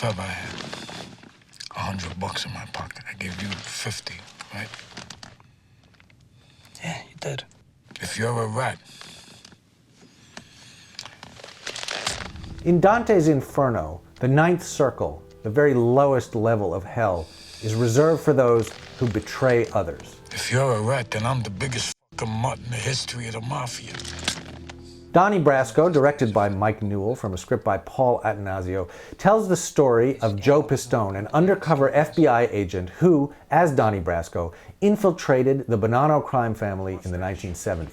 If ever I had $100 in my pocket, I gave you 50, right? Yeah, you did. If you're a rat. In Dante's Inferno, the ninth circle, the very lowest level of hell, is reserved for those who betray others. If you're a rat, then I'm the biggest fucking mutt in the history of the mafia. Donnie Brasco, directed by Mike Newell from a script by Paul Atanasio, tells the story of Joe Pistone, an undercover FBI agent who, as Donnie Brasco, infiltrated the Bonanno crime family in the 1970s.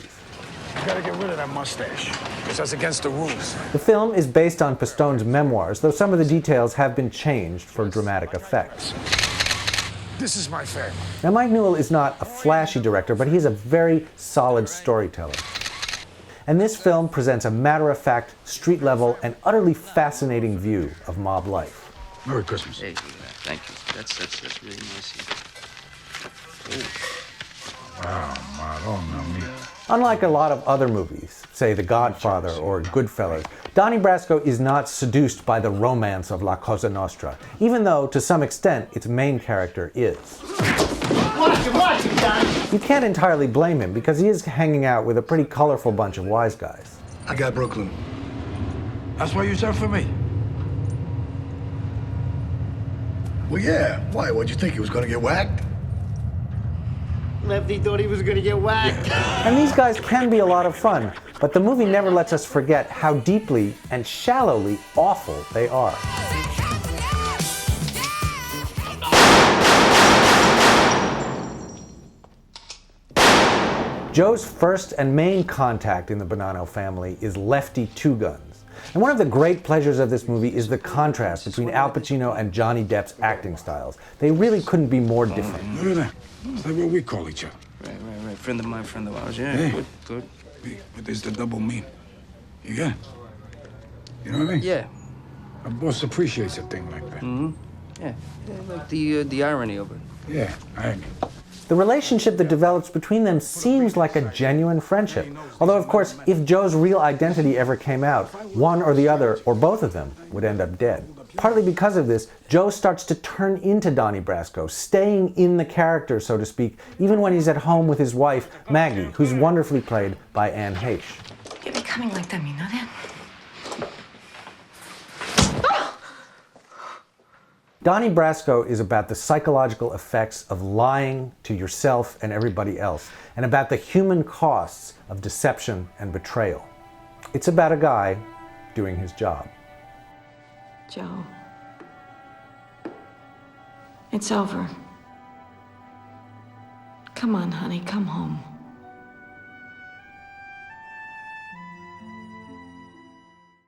You gotta get rid of that mustache, because that's against the rules. The film is based on Pistone's memoirs, though some of the details have been changed for dramatic effect. This is my family. Now, Mike Newell is not a flashy director, but he's a very solid storyteller. And this film presents a matter-of-fact, street-level, and utterly fascinating view of mob life. Merry Christmas. Hey, thank you. That's really nice of you. Wow, Madonna mia. Unlike a lot of other movies, say The Godfather or Goodfellas, Donnie Brasco is not seduced by the romance of La Cosa Nostra, even though, to some extent, its main character is. Watch it, Donnie! You can't entirely blame him, because he is hanging out with a pretty colorful bunch of wise guys. I got Brooklyn. That's why you sent for me? Well, yeah. Why? What'd you think? He was gonna get whacked? Lefty thought he was gonna get whacked. And these guys can be a lot of fun, but the movie never lets us forget how deeply and shallowly awful they are. Joe's first and main contact in the Bonanno family is Lefty Two Guns. And one of the great pleasures of this movie is the contrast between Al Pacino and Johnny Depp's acting styles. They really couldn't be more different. Look at that. That's like what we call each other. Right. Friend of mine, friend of ours. Yeah, Hey. good. Hey, but there's the double mean. You get it? You know what I mean? Yeah. A boss appreciates a thing like that. Yeah, like the irony of it. Yeah, I mean. The relationship that develops between them seems like a genuine friendship. Although, of course, if Joe's real identity ever came out, one or the other, or both of them, would end up dead. Partly because of this, Joe starts to turn into Donnie Brasco, staying in the character, so to speak, even when he's at home with his wife, Maggie, who's wonderfully played by Anne Heche. You're becoming like them, you know that? Donnie Brasco is about the psychological effects of lying to yourself and everybody else, and about the human costs of deception and betrayal. It's about a guy doing his job. Joe. It's over. Come on, honey, come home.